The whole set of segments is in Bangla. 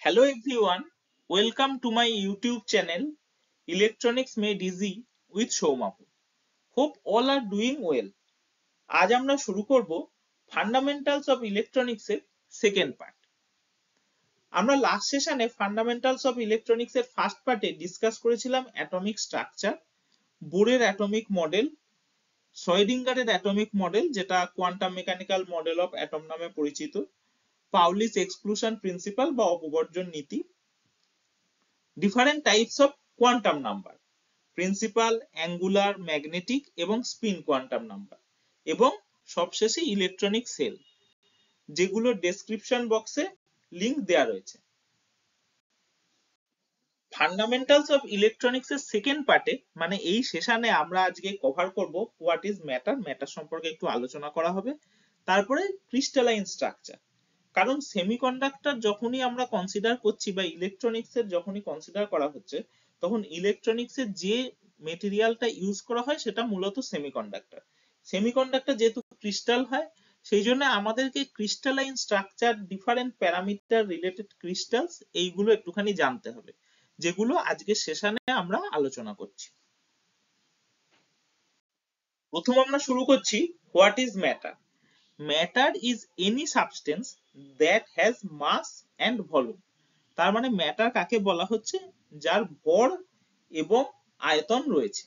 Hello everyone, welcome to my YouTube channel Electronics Made Easy with Showmapu. Hope all are doing well. আজ আমরা শুরু করব ফান্ডামেন্টালস অফ ইলেকট্রনিক্স এর সেকেন্ড পার্ট। আমরা লাস্ট সেশনে ফান্ডামেন্টালস অফ ইলেকট্রনিক্স এর ফার্স্ট পার্টে ডিসকাস করেছিলাম অ্যাটমিক স্ট্রাকচার, বোরের অ্যাটমিক মডেল, শ্রোডিঙ্গারের অ্যাটমিক মডেল যেটা quantum mechanical model of atom নামে পরিচিত, পাউলিস এক্সক্লুশন প্রিন্সিপাল বা অপবর্জন নীতি, different types of quantum number, principal, angular, magnetic এবং স্পিন কোয়ান্টাম নাম্বার, এবং সবশেষে ইলেকট্রনিক সেল, যেগুলো ডেসক্রিপশন বক্সে লিংক দেওয়া রয়েছে। ফান্ডামেন্টালস অফ ইলেকট্রনিক্স এর সেকেন্ড পার্টে মানে এই সেশনে আমরা আজকে কভার করব হোয়াট ইজ ম্যাটার, ম্যাটার সম্পর্কে একটু আলোচনা করা হবে, তারপরে ক্রিস্টালাইন স্ট্রাকচার। কারণ সেমিকন্ডাক্টর যখনই আমরা কনসিডার করছি বা ইলেকট্রনিক্স এর যখনই কনসিডার করা হচ্ছে, তখন ইলেকট্রনিক্স এর যে মেটেরিয়ালটা ইউজ করা হয় সেটা মূলত সেমিকন্ডাক্টর। সেমিকন্ডাক্টর যেহেতু ক্রিস্টাল হয়, সেই জন্য আমাদেরকে crystalline structure, different parameter related crystals, এইগুলো একটুখানি জানতে হবে, যেগুলো আজকে সেশনে আমরা আলোচনা করছি। প্রথম আমরা শুরু করছি what is matter. Matter is any substance that has mass and volume. তার মানে ম্যাটার কাকে বলা হচ্ছে? যার ভর এবং আয়তন রয়েছে।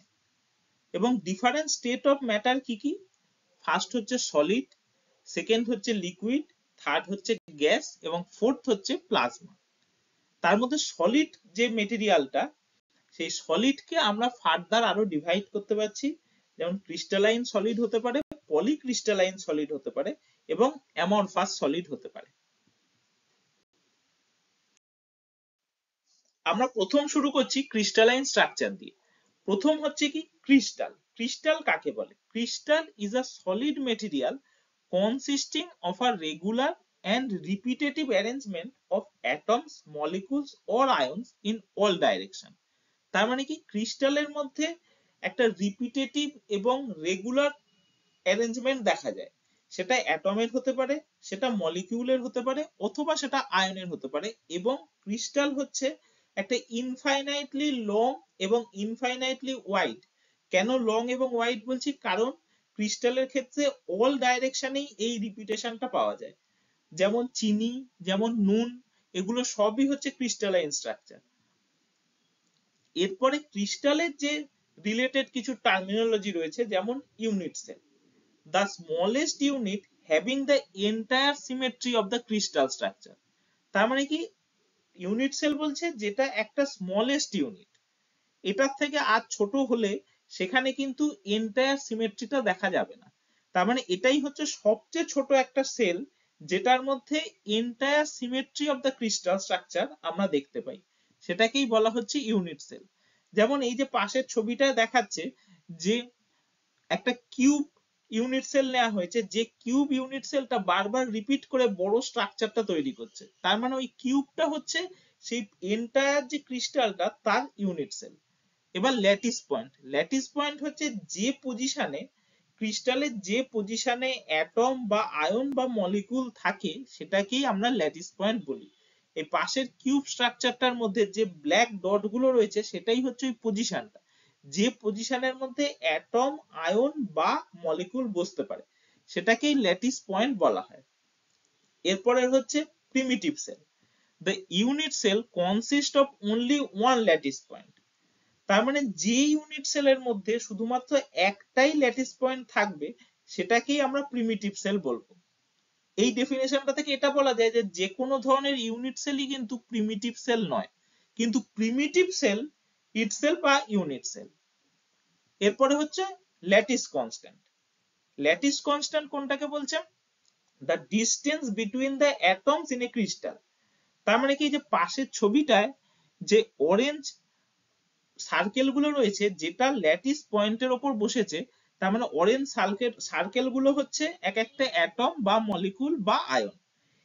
এবং ডিফারেন্ট স্টেট অফ ম্যাটার কি কি? ফার্স্ট হচ্ছে সলিড, সেকেন্ড হচ্ছে লিকুইড, থার্ড হচ্ছে গ্যাস এবং ফোর্থ হচ্ছে প্লাজমা। তার মধ্যে সলিড যে মেটেরিয়ালটা, সেই সলিডকে আমরা ফার্দার আরো ডিভাইড করতে পারছি, যেমন ক্রিস্টালাইন সলিড হতে পারে, পলিক্রিস্টালাইন সলিড হতে পারে এবং অ্যামরফাস সলিড হতে পারে। আমরা প্রথম শুরু করছি ক্রিস্টালাইন স্ট্রাকচার দিয়ে। প্রথম হচ্ছে কি ক্রিস্টাল। ক্রিস্টাল কাকে বলে? Crystal is a solid material consisting of a regular and repetitive arrangement of atoms, molecules or ions in all direction. তার মানে কি ক্রিস্টালের মধ্যে একটা রিপিটেটিভ এবং রেগুলার অ্যারেঞ্জমেন্ট দেখা যায়। সেটা অ্যাটমের হতে পারে, সেটা মলিকিউলের হতে পারে, অথবা সেটা আয়নের হতে পারে। এবং ক্রিস্টাল হচ্ছে একটা ইনফাইনাইটলি লং এবং ইনফাইনাইটলি ওয়াইড। কেন লং এবং ওয়াইড বলছি? কারণ ক্রিস্টালের ক্ষেত্রে অল ডাইরেকশনেই এই রিপিটেশনটা পাওয়া যায়। যেমন চিনি, যেমন নুন, এগুলো সবই হচ্ছে ক্রিস্টালাইন স্ট্রাকচার। এরপরে ক্রিস্টালের যে রিলেটেড কিছু টার্মিনোলজি রয়েছে, যেমন unit cell, the smallest unit having the entire symmetry of the crystal structure. তার মানে কি ইউনিট সেল বলছে যেটা একটা স্মলেস্ট ইউনিট, এটার থেকে আর ছোট হলে সেখানে কিন্তু এন্টায়ার সিমেট্রিটা দেখা যাবে না। তার মানে এটাই হচ্ছে সবচেয়ে ছোট একটা সেল যেটার মধ্যে entire symmetry of the crystal structure আমরা দেখতে পাই, সেটাকেই বলা হচ্ছে ইউনিট সেল। যেমন এই যে পাশের ছবিটা দেখাচ্ছে যে একটা কিউব ইউনিট সেল নেওয়া হয়েছে, যে কিউব ইউনিট সেলটা বারবার রিপিট করে বড় স্ট্রাকচারটা তৈরি করছে, তার মানে ওই কিউবটা হচ্ছে সেই এন্টায়ার যে ক্রিস্টালটা তার ইউনিট সেল। এবার ল্যাটিস পয়েন্ট। ল্যাটিস পয়েন্ট হচ্ছে যে পজিশনে ক্রিস্টালের যে পজিশনে অ্যাটম বা আয়ন বা মলিকিউল থাকে, সেটাকেই আমরা ল্যাটিস পয়েন্ট বলি। এই পাশের কিউব স্ট্রাকচারটার মধ্যে যে ব্ল্যাক ডট গুলো রয়েছে, সেটাই হচ্ছে ওই পজিশনটা, যে পজিশনের মধ্যে অ্যাটম, আয়ন বা মলিকিউল বসতে পারে, সেটাকেই ল্যাটিস পয়েন্ট বলা হয়। এরপরে হচ্ছে primitive cell. The unit cell consist of only one lattice point. তার মানে যে ইউনিট সেলের মধ্যে শুধুমাত্র একটাই ল্যাটিস পয়েন্ট থাকবে, সেটাকেই আমরা প্রিমিটিভ সেল বলবো। এই ডেফিনেশনটা থেকে এটা বলা যায় যে যে কোনো ধরনের ইউনিট সেলই কিন্তু প্রিমিটিভ সেল নয়, কিন্তু প্রিমিটিভ সেল ইটসেলফ বা ইউনিট সেল। এরপরে হচ্ছে ল্যাটিস কনস্ট্যান্ট। ল্যাটিস কনস্ট্যান্ট কোনটাকে বলছে? The distance between the atoms in a crystal. তার মানে কি যে পাশের ছবিটায় যে অরেঞ্জ সার্কেল গুলো রয়েছে, যেটা ল্যাটিস পয়েন্টের ওপর বসেছে, তার মানে অরেঞ্জ সার্কেল গুলো হচ্ছে এক একটা অ্যাটম বা মলিকিউল বা আয়ন।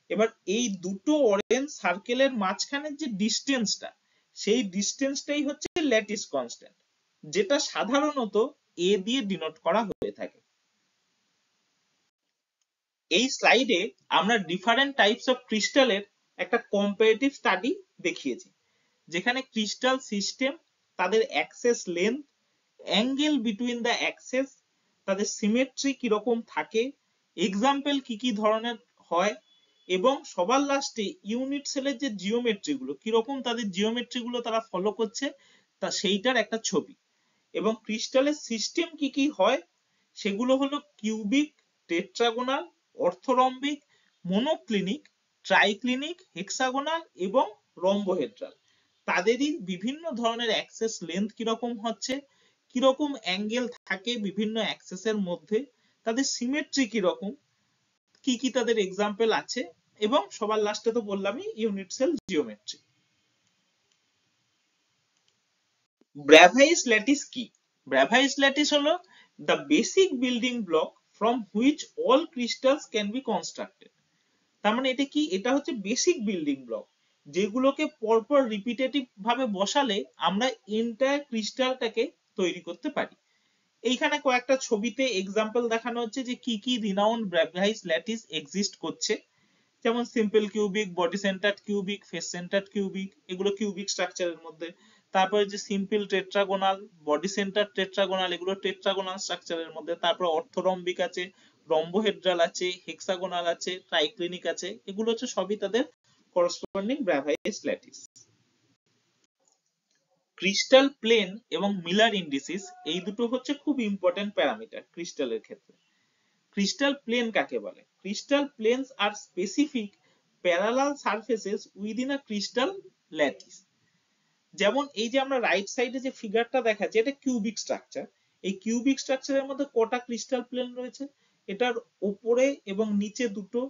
এবার এই দুটো অরেঞ্জ সার্কেলের মাঝখানের যে ডিস্টেন্সটা, সেই ডিস্টেন্সটাই হচ্ছে ল্যাটিস কনস্ট্যান্ট, যেটা সাধারণত এ দিয়ে ডিনোট করা হয়ে থাকে। এই স্লাইডে আমরা ডিফারেন্ট টাইপস অফ ক্রিস্টালের একটা কম্পারেটিভ স্টাডি দেখিয়েছি, যেখানে ক্রিস্টাল সিস্টেম, তাদের access length, angle between the access, তাদের সিমেট্রি কিরকম থাকে, এক্সাম্পল কি কি ধরনের হয়, এবং সবার লাস্টে ইউনিট সেলের যে জিওমেট্রি গুলো কিরকম, তাদের জিওমেট্রি গুলো তারা ফলো করছে, তা সেইটার একটা ছবি। এবং ক্রিস্টালের সিস্টেম কি কি হয় সেগুলো হলো কিউবিক, টেট্রাগোনাল, অর্থোরম্বিক, মনোক্লিনিক, ট্রাইক্লিনিক, হেক্সাগোনাল এবং রম্বোহেড্রাল। তাদেরই বিভিন্ন ধরনের অ্যাক্সেস লেন্থ কিরকম হচ্ছে, কিরকম অ্যাঙ্গেল থাকে বিভিন্ন অ্যাক্সেসের মধ্যে, তাদের সিমেট্রি কিরকম, কি কি তাদের এক্সাম্পল আছে, এবং সবার লাস্টে তো বললামই ইউনিট সেল জিওমেট্রি। ব্রাভাইস ল্যাটিস কি? ব্রাভাইস ল্যাটিস হলো the basic building block from which all crystals can be constructed। তার মানে এটা কি, এটা হচ্ছে বেসিক বিল্ডিং ব্লক, যেগুলোকে পরপর রিপিটেটিভ ভাবে বসালে আমরা এন্টায়ার ক্রিস্টালটাকে তৈরি করতে পারি। এইখানে কয়েকটা ছবিতে এক্সাম্পল দেখানো হচ্ছে যে কি কি রিনাউন্ড ব্রাভাইস ল্যাটিস এক্সিস্ট করছে, যেমন simple cubic, body centred cubic, face centred cubic, এগুলো কিউবিক স্ট্রাকচারের মধ্যে। তারপরে যে সিম্পল টেট্রাগোনাল, বডি সেন্টার টেট্রাগোনাল, এগুলো টেট্রাগোনাল স্ট্রাকচারের মধ্যে। তারপর অর্থোরম্বিক আছে, রম্বোহেড্রাল আছে, হেক্সাগোনাল আছে, ট্রাইক্লিনিক আছে, এগুলো হচ্ছে সবই তাদের করসপন্ডিং ব্রাভাইস ল্যাটিস। ক্রিস্টাল প্লেন এবং মিলার ইন্ডিসিস এই দুটো হচ্ছে খুব ইম্পর্টেন্ট প্যারামিটার ক্রিস্টালের ক্ষেত্রে। ক্রিস্টাল প্লেন কাকে বলে? Crystal planes are specific parallel surfaces within a crystal lattice. যেমন এই যে আমরা রাইট সাইডে যে ফিগারটা দেখাচ্ছি, এটা কিউবিক স্ট্রাকচার। এই কিউবিক স্ট্রাকচারের মধ্যে কটা ক্রিস্টাল প্লেন রয়েছে? এটার উপরে এবং নিচে দুটো,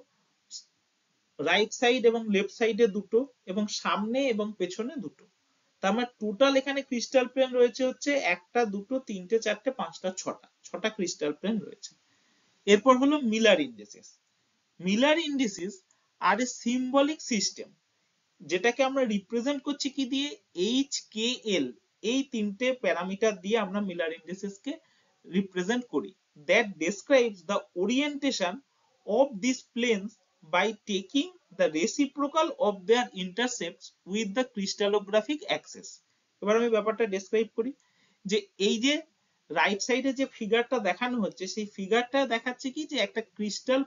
রাইট সাইড এবং লেফট সাইডে দুটো, এবং সামনে এবং পেছনে দুটো। তার মানে টোটাল এখানে ক্রিস্টাল প্লেন রয়েছে হচ্ছে একটা, দুটো, তিনটে, চারটে, পাঁচটা, ছটা ক্রিস্টাল প্লেন রয়েছে। এরপর হলো মিলার ইন্ডিসিস। মিলার ইন্ডিসিস আর এ সিম্বলিক সিস্টেম, যেটাকে আমরা রিপ্রেজেন্ট করছি কি দিয়ে, এইচ কে এল, এই তিনটে প্যারামিটার দিয়ে আমরা মিলার ইন্ডিসিসকে রিপ্রেজেন্ট করি, that describes the orientation of this planes by taking the reciprocal of their intercepts with the crystallographic axes. এবার আমি ব্যাপারটা ডেসক্রাইব করি, যে এই যে রাইট সাইডে যে ফিগারটা দেখানো হচ্ছে, সেই ফিগারটা দেখাচ্ছে কি, যে একটা ক্রিস্টাল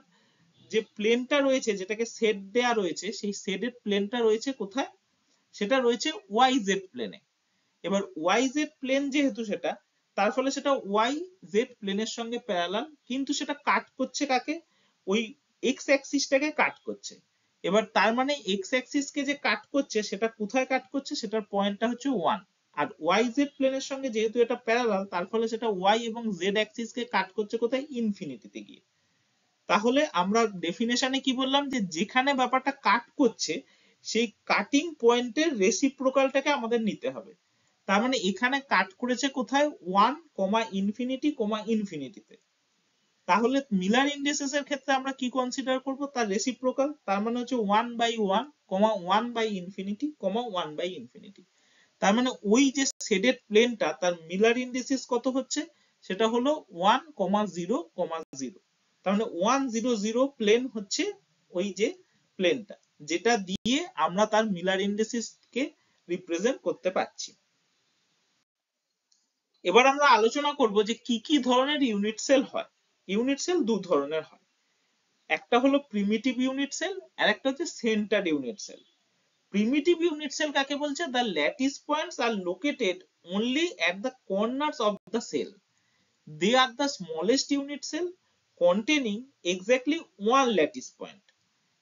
যে প্লেনটা রয়েছে, যেটাকে সেট দেয়া রয়েছে, সেই শেডেড প্লেনটা রয়েছে কোথায়? সেটা রয়েছে ওয়াই জেড প্লেনে। এবার ওয়াই জেড প্লেন যেহেতু সেটা, তার ফলে সেটা ওয়াই জেড প্লেনের সঙ্গে প্যারালাল, কিন্তু সেটা কাট করছে কাকে? ওই এক্স অ্যাক্সিসটাকে কাট করছে। এবার তার মানে এক্স অ্যাক্সিসকে যে কাট করছে, সেটা কোথায় কাট করছে? সেটার পয়েন্টটা হচ্ছে 1। আর ওয়াই জেড প্লেনের সঙ্গে যেহেতু এটা প্যারালাল, তার ফলে সেটা ওয়াই এবং জেড অ্যাক্সিসকে কাট করছে কোথায়? ইনফিনিটিতে গিয়ে। তাহলে আমরা ডেফিনেশনে কি বললাম, যে যেখানে ব্যাপারটা কাট করছে, সেই কাটিং পয়েন্টের রেসিপ্রোকালটাকে আমাদের নিতে হবে। তার মানে এখানে কাট করেছে কোথায়? 1, ইনফিনিটি, ইনফিনিটিতে। তাহলে মিলার ইন্ডিসেস এর ক্ষেত্রে আমরা কি কনসিডার করব? তার রেসিপ্রোকাল, তার মানে হচ্ছে 1/1, 1/ইনফিনিটি, 1/ইনফিনিটি। তার মানে ওই যে শেডেড প্লেনটা, তার মিলার ইন্ডিসিস কত হচ্ছে? সেটা হলো 1, 0, 0। তার মানে 100 প্লেন হচ্ছে ওই যে প্লেনটা, যেটা দিয়ে আমরা তার মিলার ইন্ডিসিস কে রিপ্রেজেন্ট করতে পারছি। এবার আমরা আলোচনা করব যে কি কি ধরনের ইউনিট সেল হয়। ইউনিট সেল দু ধরনের হয়, একটা হলো প্রিমিটিভ ইউনিট সেল, আর একটা হচ্ছে centre unit cell. Primitive unit cell কাকে বলছে? the lattice points are located only at the corners of the cell. They are the smallest unit cell containing exactly one lattice point.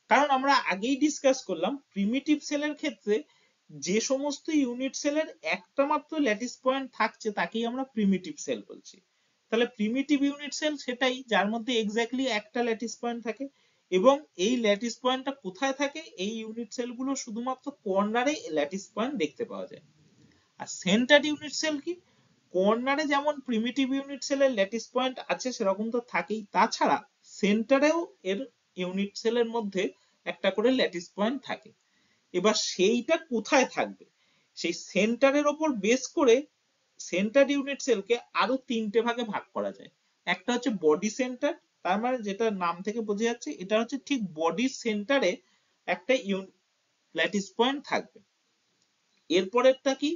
কারণ আমরা আগেই ডিসকাস করলাম, প্রিমিটিভ সেলের ক্ষেত্রে যে সমস্ত ইউনিট সেলের একটা মাত্র ল্যাটিস পয়েন্ট থাকছে, তাকেই আমরা প্রিমিটিভ সেল বলছি। তাহলে প্রিমিটিভ ইউনিট সেল সেটাই যার মধ্যে এক্স্যাক্টলি একটা ল্যাটিস পয়েন্ট থাকে, এবং এই ল্যাটিস পয়েন্টটা কোথায় থাকে? এই ইউনিট সেলগুলো শুধুমাত্র কর্নারে ল্যাটিস পয়েন্ট দেখতে পাওয়া যায়। আর সেন্টার ইউনিট সেল কি? কর্নারে যেমন প্রিমিটিভ ইউনিট সেলের ল্যাটিস পয়েন্ট আছে, সেরকম তো থাকেই, তাছাড়া সেন্টারেও এর ইউনিট সেলের মধ্যে একটা করে ল্যাটিস পয়েন্ট থাকে। এবার সেইটা কোথায় থাকবে? সেই সেন্টারের উপর বেস করে সেন্টার ইউনিট সেলকে আরো তিনটে ভাগে ভাগ করা যায়। একটা হচ্ছে বডি সেন্টার, তার মানে যেটা নাম থেকে বোঝা যাচ্ছে, এটা হচ্ছে ঠিক বডির সেন্টারে একটা ল্যাটিস পয়েন্ট থাকবে। এরপরেরটা কি,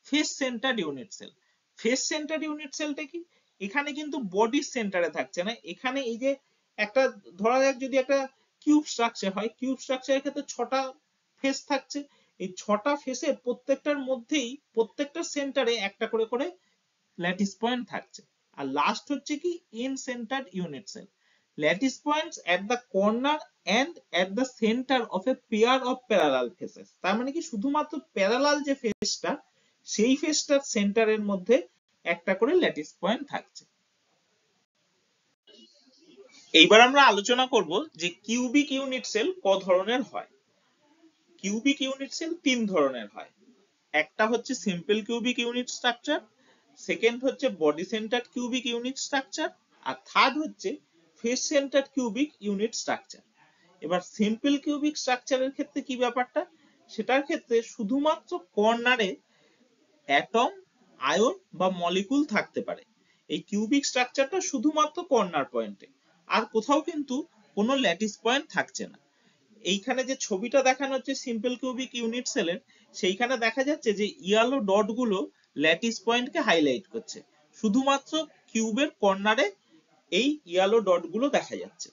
face centred unit cell. Face centred unit সেলটা কি, এখানে কিন্তু বডির সেন্টারে থাকছে না, এখানে এই যে একটা ধরা যাক যদি একটা কিউব স্ট্রাকচার হয়, কিউব স্ট্রাকচারের ক্ষেত্রে 6টা ফেস থাকছে, এই 6টা ফেসের প্রত্যেকটার মধ্যেই প্রত্যেকটা সেন্টারে একটা করে করে ল্যাটিস পয়েন্ট থাকছে। আর লাস্ট হচ্ছে কি end centred unit cell, lattice points at the corner and at the centre of a pair of parallel faces. তার মানে কি শুধুমাত্র প্যারালাল যে ফেসটা, সেই ফেসটার সেন্টারের মধ্যে একটা করে ল্যাটিস পয়েন্ট থাকছে। এইবার আমরা আলোচনা করব যে কিউবিক ইউনিট সেল ক ধরনের হয়। কিউবিক ইউনিট সেল 3 ধরনের হয়। একটা হচ্ছে simple cubic unit structure, second হচ্ছে body centred cubic unit structure, আর থার্ড হচ্ছে face centred cubic unit structure. এবার সিম্পল কিউবিক স্ট্রাকচারের ক্ষেত্রে কি ব্যাপারটা, সেটার ক্ষেত্রে শুধুমাত্র কর্নারে অ্যাটম, আয়ন বা মলিকুল থাকতে পারে। এই কিউবিক স্ট্রাকচারটা শুধুমাত্র কর্নার পয়েন্টে, আর কোথাও কিন্তু কোনো ল্যাটিস পয়েন্ট থাকছে না। এইখানে যে ছবিটা দেখানো হচ্ছে সিম্পল কিউবিক ইউনিট সেলের, সেইখানে দেখা যাচ্ছে যে ইয়েলো ডট গুলো ল্যাটিস পয়েন্টকে হাইলাইট করছে, শুধুমাত্র কিউবের কর্নারে এই ইয়েলো ডট গুলো দেখা যাচ্ছে।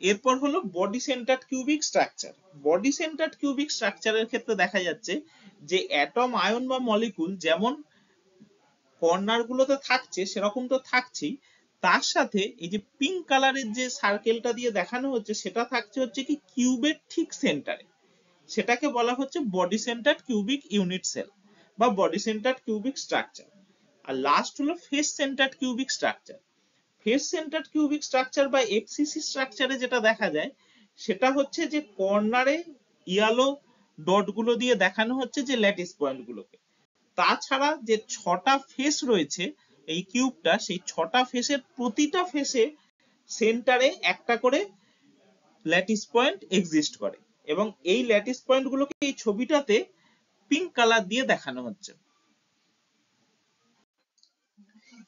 এরপর হলো body centred cubic structure. Body centred cubic স্ট্রাকচারের ক্ষেত্রে দেখা যাচ্ছে যে অ্যাটম, আয়ন বা মলিকুল যেমন কর্নার গুলোতে থাকছে সেরকম তো থাকছেই, তার সাথে এই যে পিঙ্ক কালারের যে সার্কেলটা দিয়ে দেখানো হচ্ছে সেটা থাকছে হচ্ছে কি কিউবের ঠিক সেন্টারে, সেটাকে বলা হচ্ছে body centred cubic unit cell বা বডি সেন্টার্ড কিউবিক স্ট্রাকচার। আর লাস্ট হলো face centred cubic structure. Face centred cubic structure বা এফসিসি স্ট্রাকচারে যেটা দেখা যায় সেটা হচ্ছে যে কর্নারে ইয়েলো ডট গুলো দিয়ে দেখানো হচ্ছে যে ল্যাটিস পয়েন্ট গুলোকে, তাছাড়া যে 6টা ফেস রয়েছে এই কিউবটা, সেই 6টা ফেসের প্রতিটা ফেসে সেন্টারে একটা করে ল্যাটিস পয়েন্ট এক্সিস্ট করে, এবং এই ল্যাটিস পয়েন্ট গুলোকে এই ছবিটাতে পিঙ্ক কালার দিয়ে দেখানো হচ্ছে।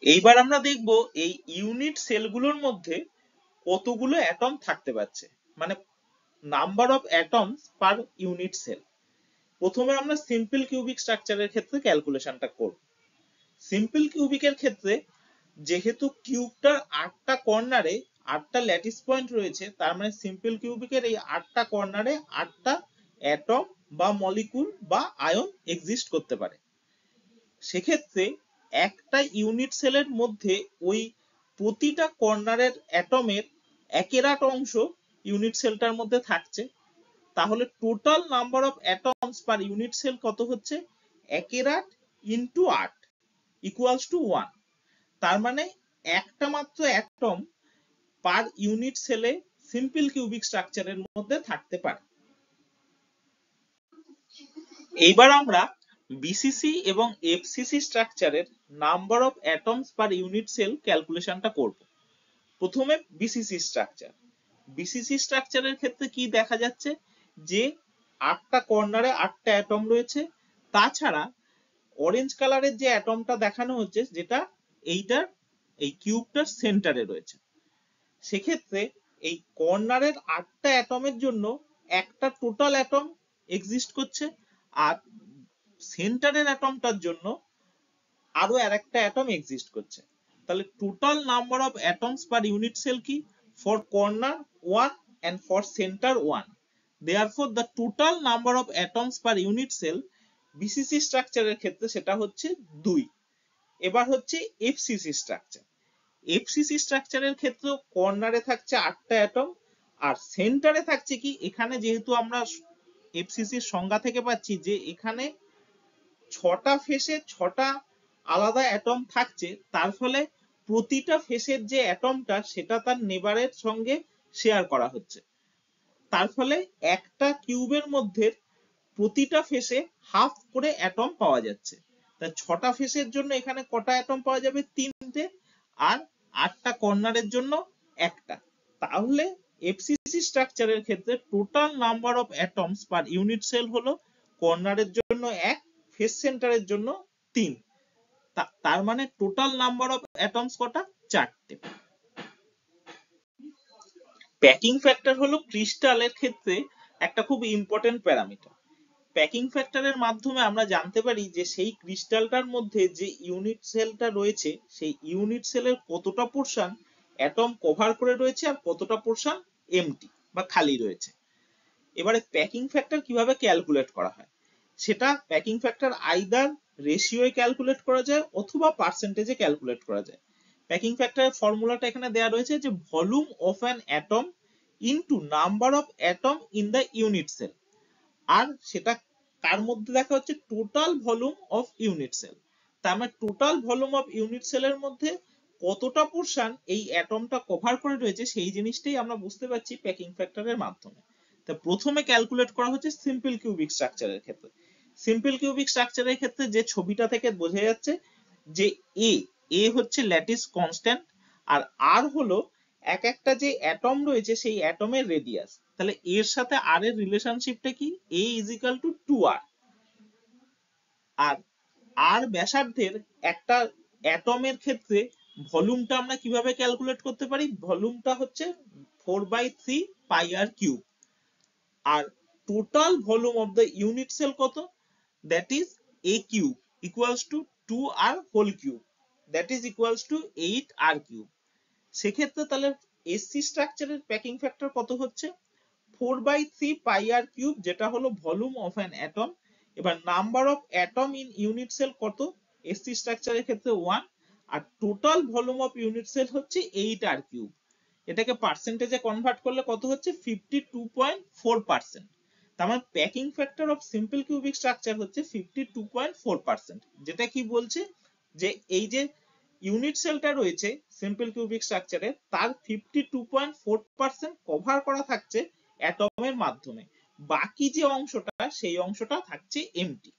এইবার আমরা দেখব এই ইউনিট সেলগুলোর মধ্যে কতগুলো অ্যাটম থাকতে পারছে, মানে number of atoms per unit cell. প্রথমে আমরা সিম্পল কিউবিক স্ট্রাকচারের ক্ষেত্রে ক্যালকুলেশনটা করব। সিম্পল কিউবিকের ক্ষেত্রে যেহেতু কিউবটার 8টা কর্নারে 8টা ল্যাটিস পয়েন্ট রয়েছে, তার মানে সিম্পল কিউবিকের এই 8টা কর্নারে 8টা অ্যাটম বা মলিকুল বা আয়ন এক্সিস্ট করতে পারে। সেক্ষেত্রে একটা ইউনিট সেলের মধ্যে ওই প্রতিটা কর্নারের অ্যাটমের 1/8 অংশ ইউনিট সেলটার মধ্যে থাকছে, তাহলে total number of atoms per unit cell কত হচ্ছে, 1/8 ইন্টু 8 ইকুয়ালস টু 1। তার মানে একটা মাত্র অ্যাটম পার ইউনিট সেলে সিম্পল কিউবিক স্ট্রাকচারের মধ্যে থাকতে পারে। এইবার আমরা বিসিসি এবং এফসিসি স্ট্রাকচারের number of atoms per unit cell ক্যালকুলেশনটা করব। প্রথমে বিসিসি স্ট্রাকচার। বিসিসি স্ট্রাকচারের ক্ষেত্রে কি দেখা যাচ্ছে যে 8টা কর্নারে 8টা অ্যাটম রয়েছে, তাছাড়া অরেঞ্জ কালারের যে অ্যাটমটা দেখানো হচ্ছে যেটা এইটার এই কিউবটার সেন্টারে রয়েছে, সেক্ষেত্রে এই কর্নারের 8টা অ্যাটমের জন্য একটা টোটাল অ্যাটম এক্সিস্ট করছে, আর সেন্টারের অ্যাটমটার জন্য আরো আরেকটা অ্যাটম এক্সিস্ট করছে। তাহলে total number of atoms per unit cell কি, for corner 1 and for center 1, therefore the total number of atoms per unit cell BCC স্ট্রাকচারের ক্ষেত্রে সেটা হচ্ছে 2। এবার হচ্ছে এফসিসি স্ট্রাকচার। এফসিসি স্ট্রাকচারের ক্ষেত্রে কর্নারে থাকছে 8টা অ্যাটম, আর সেন্টারে থাকছে কি, এখানে যেহেতু আমরা এফসিসির সংজ্ঞা থেকে পাচ্ছি যে এখানে 6টা ফেসে 6টা আলাদা অ্যাটম থাকছে, তার ফলে প্রতিটা ফেসের যে অ্যাটমটা সেটা তার নেবারের সঙ্গে শেয়ার করা হচ্ছে, তার ফলে একটা কিউবের মধ্যে প্রতিটা ফেসে হাফ করে অ্যাটম পাওয়া যাচ্ছে। তা 6টা ফেসের জন্য এখানে কটা অ্যাটম পাওয়া যাবে, 3টে, আর 8টা কর্নারের জন্য একটা। তাহলে এফসিসি স্ট্রাকচারের ক্ষেত্রে total number of atoms per unit cell হলো কর্নারের জন্য 1, ফেস সেন্টারের জন্য 3। তার মানে টোটাল নাম্বার অফ অ্যাটমস কটা, 4টে। প্যাকিং ফ্যাক্টর হলো ক্রিস্টালের ক্ষেত্রে একটা খুব ইম্পর্টেন্ট প্যারামিটার। প্যাকিং ফ্যাক্টরের মাধ্যমে আমরা জানতে পারি যে সেই ক্রিস্টালটার মধ্যে যে ইউনিট সেলটা রয়েছে সেই ইউনিট সেলের কতটা পোরশন অ্যাটম কভার করে রয়েছে আর কতটা পোরশন এমটি বা খালি রয়েছে। এবারে প্যাকিং ফ্যাক্টর কিভাবে ক্যালকুলেট করা হয়, সেটা প্যাকিং ফ্যাক্টর আইদার রেশিওয়ে ক্যালকুলেট করা যায় অথবা পার্সেন্টেজে ক্যালকুলেট করা যায়। প্যাকিং ফ্যাক্টরের ফর্মুলাটা এখানে দেওয়া রয়েছে যে volume of an atom into number of atom in the unit cell, আর সেটা কার মধ্যে দেখা হচ্ছে total volume of unit cell. তার মানে টোটাল ভলিউম অফ ইউনিট সেলের মধ্যে কতটা পোরশন এই অ্যাটমটা কভার করে রয়েছে সেই জিনিসটাই আমরা বুঝতে পারছি প্যাকিং ফ্যাক্টরের মাধ্যমে। তা প্রথমে ক্যালকুলেট করা হচ্ছে সিম্পল কিউবিক স্ট্রাকচারের ক্ষেত্রে। সিম্পল কিউবিক স্ট্রাকচারের ক্ষেত্রে যে ছবিটা থেকে বোঝা যাচ্ছে যে এ হচ্ছে ল্যাটিস কনস্ট্যান্ট আর আর হলো এক একটা যে অ্যাটম রয়েছে সেই অ্যাটমের রেডিয়াস। তাহলে এর সাথে আর এর রিলেশনশিপটা কি, a is equal to 2r। আর আর ব্যাসার্ধের একটা অ্যাটমের ক্ষেত্রে ভলিউমটা আমরা কিভাবে ক্যালকুলেট করতে পারি, ভলিউমটা হচ্ছে 4/3 পাই আর কিউব। আর total volume of the unit cell কত, that is a cube equals to 2r whole cube, that is equals to 8r cube. সেক্ষেত্রে তাহলে এসসি স্ট্রাকচারের প্যাকিং ফ্যাক্টর কত হচ্ছে 4/3 পাই আর কিউব, যেটা হলো ভলিউম অফ অ্যান অ্যাটম। এবার number of atom in unit cell কত, এসসি স্ট্রাকচারের ক্ষেত্রে 1, আর total volume of unit cell হচ্ছে 8r কিউব। এটাকে পার্সেন্টেজে কনভার্ট করলে কত হচ্ছে 52.4%। তার মানে packing factor of simple cubic structure হচ্ছে 52.4%, যেটা কি বলছে যে এই যে ইউনিট সেলটা রয়েছে সিম্পল কিউবিক স্ট্রাকচারে তার 52.4% কভার করা থাকছে অ্যাটমের মাধ্যমে, বাকি যে অংশটা সেই অংশটা থাকছে এমটি।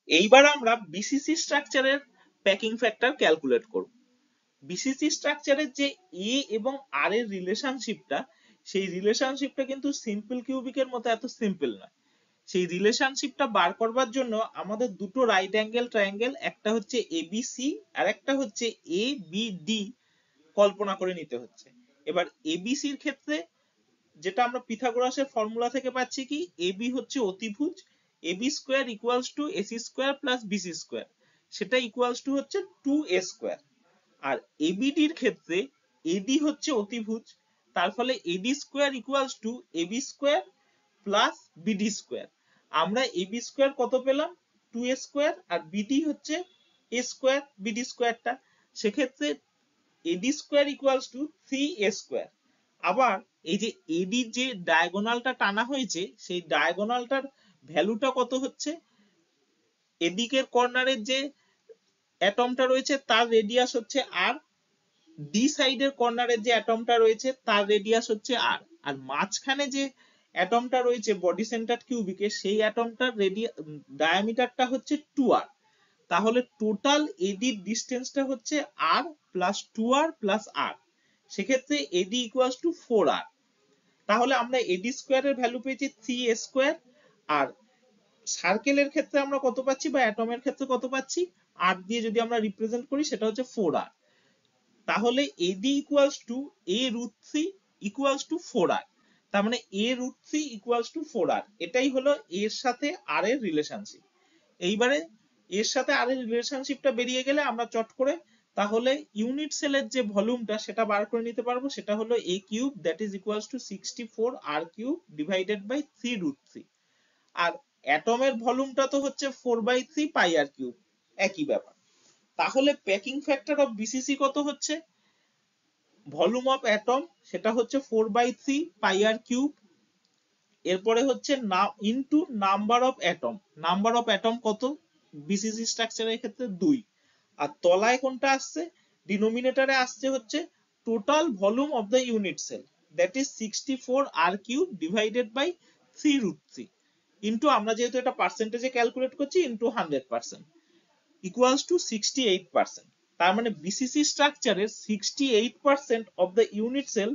এইবার আমরা বিসিসি স্ট্রাকচারের প্যাকিং ফ্যাক্টর ক্যালকুলেট করব। বিসিসি স্ট্রাকচারের যে এ এবং আর এর রিলেশনশিপটা, সেই রিলেশনশিপটা কিন্তু সিম্পল কিউবিকের মতো এত সিম্পল নয়। সেই রিলেশনশিপটা বার করবার জন্য আমাদের দুটো রাইট অ্যাঙ্গেল ট্রায়াঙ্গেল, একটা হচ্ছে এবিসি আর একটা হচ্ছে এ বি ডি কল্পনা করে নিতে হচ্ছে। এবার এবিসির ক্ষেত্রে যেটা আমরা পিথাগোরাসের ফর্মুলা থেকে পাচ্ছি কি, এবি হচ্ছে অতিভুজ, AB square equals to AC square plus BC square, সেটা ইকুয়ালস টু হচ্ছে 2a স্কোয়ার। আর এবিডির ক্ষেত্রে এডি হচ্ছে অতিভুজ, তার ফলে AD square equals to AB square plus BD square. আমরা এবি স্কোয়ার কত পেলাম 2a স্কোয়ার, আর বিডি হচ্ছে a স্কোয়ার বিডি স্কোয়ারটা, সেক্ষেত্রে AD square equals to 3a square. আবার এই যে এডি যে ডায়াগোনালটা টানা হয়েছে সেই ডায়াগোনালটার ভ্যালুটা কত হচ্ছে, এদিকের কর্নারের যে অ্যাটমটা রয়েছে তার রেডিয়াস হচ্ছে আর, ডি সাইডের কর্নারের যে অ্যাটমটা রয়েছে তার রেডিয়াস হচ্ছে আর, আর মাঝখানে যে অ্যাটমটা রয়েছে বডি সেন্টার কিউবিকে সেই অ্যাটমটার ডায়ামিটারটা হচ্ছে 2r। তাহলে টোটাল এডির ডিসটেন্সটা হচ্ছে আর প্লাস 2r প্লাস আর, সেক্ষেত্রে এডি ইকুয়ালস টু 4r। তাহলে আমরা এডি স্কোয়ারের ভ্যালু পেয়েছি 3a স্কোয়ার, আর সার্কেলের ক্ষেত্রে আমরা কত পাচ্ছি বা অ্যাটমের ক্ষেত্রে কত পাচ্ছি, আর দিয়ে যদি আমরা রিপ্রেজেন্ট করি সেটা হচ্ছে 4r। তাহলে AD equals to a root 3 equals to 4r। তার মানে a root 3 equals to 4r, এটাই হলো এর সাথে আর এর রিলেশনশিপ। এইবারে এর সাথে আর এর রিলেশনশিপটা বেরিয়ে গেলে আমরা চট করে তাহলে ইউনিট সেলের যে ভলিউমটা সেটা বার করে নিতে পারবো, সেটা হলো a cube that is equals to 64r cube divided by 3 root 3। আর অ্যাটমের ভলিউমটা তো হচ্ছে 4/3 পাই আর কিউব, একই ব্যাপার। তাহলে প্যাকিং ফ্যাক্টর অফ বিসিসি কত হচ্ছে, ভলিউম অফ অ্যাটম সেটা হচ্ছে 4/3 পাই আর কিউব, এরপরে হচ্ছে into number of atom, number of atom কত বিসিসি স্ট্রাকচারের ক্ষেত্রে 2, আর তলায় কোনটা আসছে ডিনোমিনেটরে আসছে হচ্ছে total volume of the unit cell that is 64r cube divided by 3 root 3 into আমরা যেহেতু এটা পার্সেন্টেজে ক্যালকুলেট করছি ইনটু 100% ইকুয়ালস টু 68%। তার মানে বিসিসি স্ট্রাকচারের 68% of the unit cell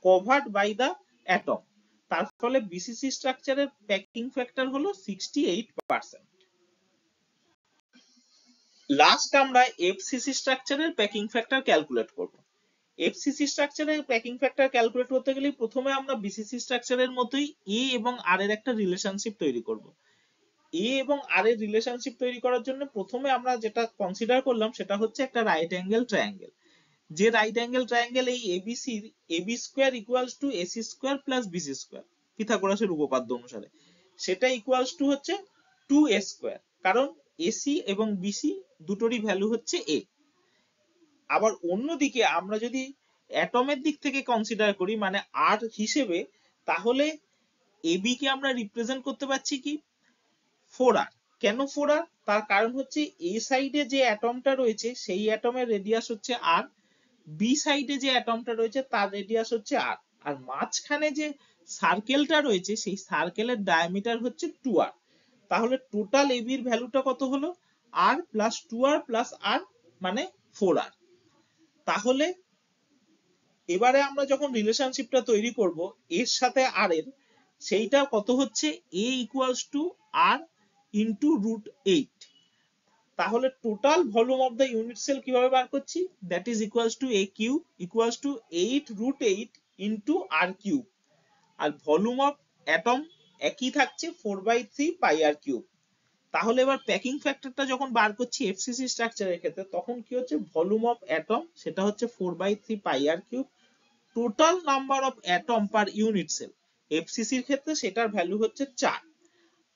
covered by the atom, তার ফলে বিসিসি স্ট্রাকচারের প্যাকিং ফ্যাক্টর হলো 68%। লাস্ট আমরা এফসিসি স্ট্রাকচারের প্যাকিং ফ্যাক্টর ক্যালকুলেট করব। এফসিসি স্ট্রাকচারে প্যাকিং ফ্যাক্টর ক্যালকুলেট করতে গেলে প্রথমে আমরা বিসিসি স্ট্রাকচারের মতোই এ এবং আর এর একটা রিলেশনশিপ তৈরি করব। এ এবং আর এর রিলেশনশিপ তৈরি করার জন্য প্রথমে আমরা যেটা কনসিডার করলাম সেটা হচ্ছে একটা রাইট অ্যাঙ্গেল ট্রায়াঙ্গেল। যে রাইট অ্যাঙ্গেল ট্রায়াঙ্গেল এই ABC AB square equals to AC square plus BC square পিথাগোরাসের উপপাদ্য অনুসারে, সেটা ইকুয়ালস টু হচ্ছে 2a স্কোয়ার, কারণ এসি এবং বিসি দুটোরই ভ্যালু হচ্ছে এ। আবার অন্যদিকে আমরা যদি অ্যাটমের দিক থেকে কনসিডার করি মানে আর হিসেবে, তাহলে এবি কে আমরা রিপ্রেজেন্ট করতে পারছি কি 4r। কেন 4r? তার কারণ হচ্ছে এ সাইডে যে অ্যাটমটা রয়েছে সেই অ্যাটমের রেডিয়াস হচ্ছে আর, বি সাইডে যে অ্যাটমটা রয়েছে তার রেডিয়াস হচ্ছে আর, আর মাঝখানে যে সার্কেলটা রয়েছে সেই সার্কেলের ডায়ামিটার হচ্ছে 2r। তাহলে টোটাল এবির ভ্যালুটা কত হলো? আর প্লাস 2r প্লাস আর মানে 4r। তাহলে এবারে আমরা যখন রিলেশনশিপটা তৈরি করব এর সাথে আর এর, সেইটা কত হচ্ছে? a equals to r into √8। তাহলে total volume of the unit cell কিভাবে বার করছি? That is equals to a cube equals to 8√8 into r cube, আর ভলিউম অফ অ্যাটম একই থাকছে 4/3 পাই আর কিউব। তাহলে এবার প্যাকিং ফ্যাক্টরটা যখন বার করছি এফসিসি স্ট্রাকচারের ক্ষেত্রে, তখন কি হচ্ছে? ভলিউম অফ অ্যাটম সেটা হচ্ছে 4/3 pi r cube, total number of atom per unit cell এফসিসির ক্ষেত্রে সেটার ভ্যালু হচ্ছে 4,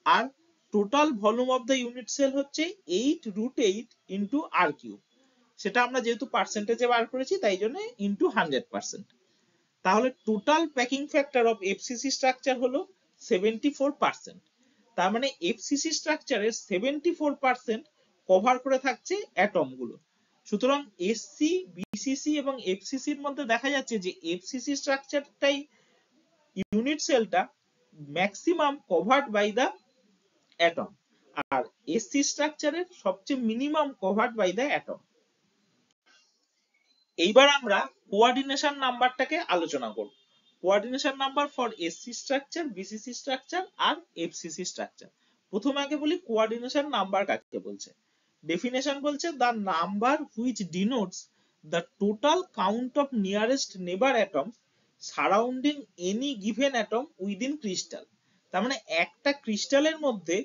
আর total volume of the unit cell হচ্ছে 8√8 ইন্টু আর কিউব, সেটা আমরা যেহেতু পার্সেন্টেজে বার করেছি তাই জন্য ইন্টু 100%। তাহলে total packing factor of FCC structure হলো 74%। তার মানে এফসিসি স্ট্রাকচারের 74% কভার করে থাকছে অ্যাটম গুলো। সুতরাং এসসি, বিসিসি এবং এফসিসির মধ্যে দেখা যাচ্ছে যে এফসিসি স্ট্রাকচারটাই ইউনিট সেলটা maximum covered by the atom, আর এসসি স্ট্রাকচারের সবচেয়ে minimum covered by the atom. এইবার আমরা কোঅর্ডিনেশন নাম্বারটাকে আলোচনা করব। Coordination number for SC structure, BCC structure আর এফসিসি স্ট্রাকচার। প্রথমে আগে বলি কোঅর্ডিনেশন নাম্বার কাকে বলছে। ডেফিনেশন বলছে the number which denotes the total count of nearest neighbour atoms surrounding any given atom within crystal. তার মানে একটা ক্রিস্টালের মধ্যে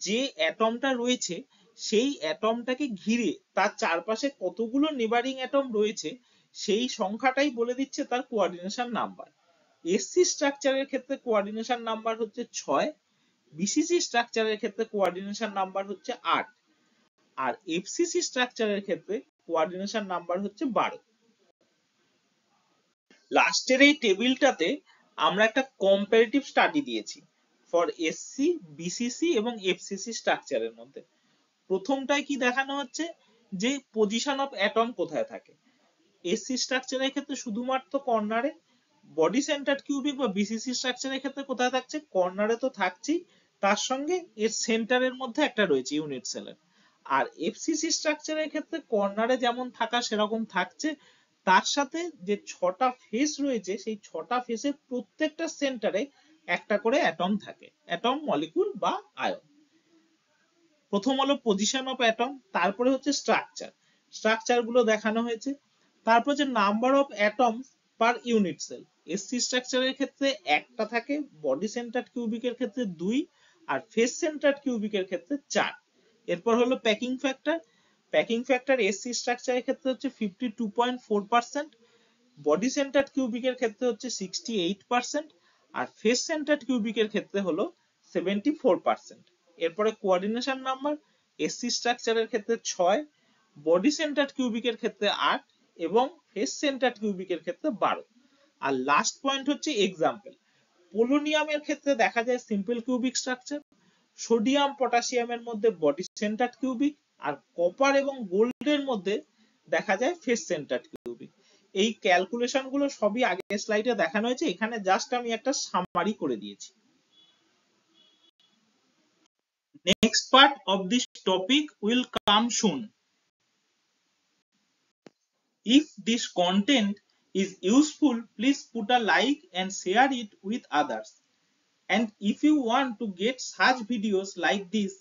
যে অ্যাটমটা রয়েছে সেই অ্যাটমটাকে ঘিরে তার চারপাশে কতগুলো নেবারিং অ্যাটম রয়েছে সেই সংখ্যাটাই বলে দিচ্ছে তার কোঅর্ডিনেশন নাম্বার। এসসি স্ট্রাকচারের ক্ষেত্রে কোঅর্ডিনেশন নাম্বার হচ্ছে 6, বিসিসি স্ট্রাকচারের ক্ষেত্রে কোঅর্ডিনেশন নাম্বার হচ্ছে 8, আর এফসিসি স্ট্রাকচারের ক্ষেত্রে কোঅর্ডিনেশন নাম্বার হচ্ছে 12। লাস্টের এই টেবিলটাতে আমরা একটা কম্পারেটিভ স্টাডি দিয়েছি ফর এসসি, বিসিসি এবং এফসিসি স্ট্রাকচারের মধ্যে। প্রথমটায় কি দেখানো হচ্ছে যে পজিশন অফ অ্যাটম কোথায় থাকে। এসসি স্ট্রাকচারের ক্ষেত্রে শুধুমাত্র কর্নারে, বডি সেন্টার্ড কিউবিক বা বিসিসি স্ট্রাকচারের ক্ষেত্রে কোথায় থাকছে? কর্নারে তো থাকছেই, তার সঙ্গে এর সেন্টারের মধ্যে একটা রয়েছে ইউনিট সেলের। আর এফসিসি স্ট্রাকচারের ক্ষেত্রে কর্নারে যেমন থাকা সেরকম থাকছে, তার সাথে যে 6টা ফেস রয়েছে সেই 6টা ফেসের প্রত্যেকটা সেন্টারে একটা করে অ্যাটম থাকে, অ্যাটম, মলিকুল বা আয়ন। প্রথম হলো পজিশন অফ অ্যাটম, তারপরে হচ্ছে স্ট্রাকচার, স্ট্রাকচার গুলো দেখানো হয়েছে। তারপর যে number of atom per unit cell, SC স্ট্রাকচারের ক্ষেত্রে একটা থাকে, বডি সেন্টার্ড কিউবিকের ক্ষেত্রে 2, আর ফেস সেন্টার্ড কিউবিকের ক্ষেত্রে 4। এরপর হলো packing factor, packing factor SC স্ট্রাকচারের ক্ষেত্রে হচ্ছে 52.4%, বডি সেন্টার্ড কিউবিকের ক্ষেত্রে হচ্ছে 68%, আর ফেস সেন্টার্ড কিউবিকের ক্ষেত্রে হলো 74%। এরপরে কোঅর্ডিনেশন নাম্বার এসসি স্ট্রাকচারের ক্ষেত্রে 6, বডি সেন্টার্ড কিউবিকের ক্ষেত্রে 8 এবং ফেস সেন্টার্ড কিউবিকের ক্ষেত্রে 12। আর লাস্ট পয়েন্ট হচ্ছে এক্সাম্পল। পোলোনিয়ামের ক্ষেত্রে দেখা যায় সিম্পল কিউবিক স্ট্রাকচার, সোডিয়াম পটাশিয়ামের মধ্যে বডি সেন্টার্ড কিউবিক, আর কপার এবং গোল্ডের মধ্যে দেখা যায় ফেস সেন্টার্ড কিউবিক। এই ক্যালকুলেশন গুলো সবই আগের স্লাইডে দেখানো হয়েছে, এখানে জাস্ট আমি একটা সামারি করে দিয়েছি। Next part of this topic will come soon. If this content is useful, please put a like and share it with others. And if you want to get such videos like this,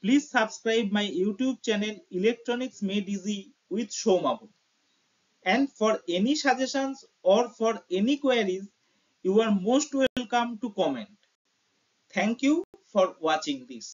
please subscribe my YouTube channel Electronics Made Easy with Shomabu. And for any suggestions or for any queries, you are most welcome to comment. Thank you for watching this.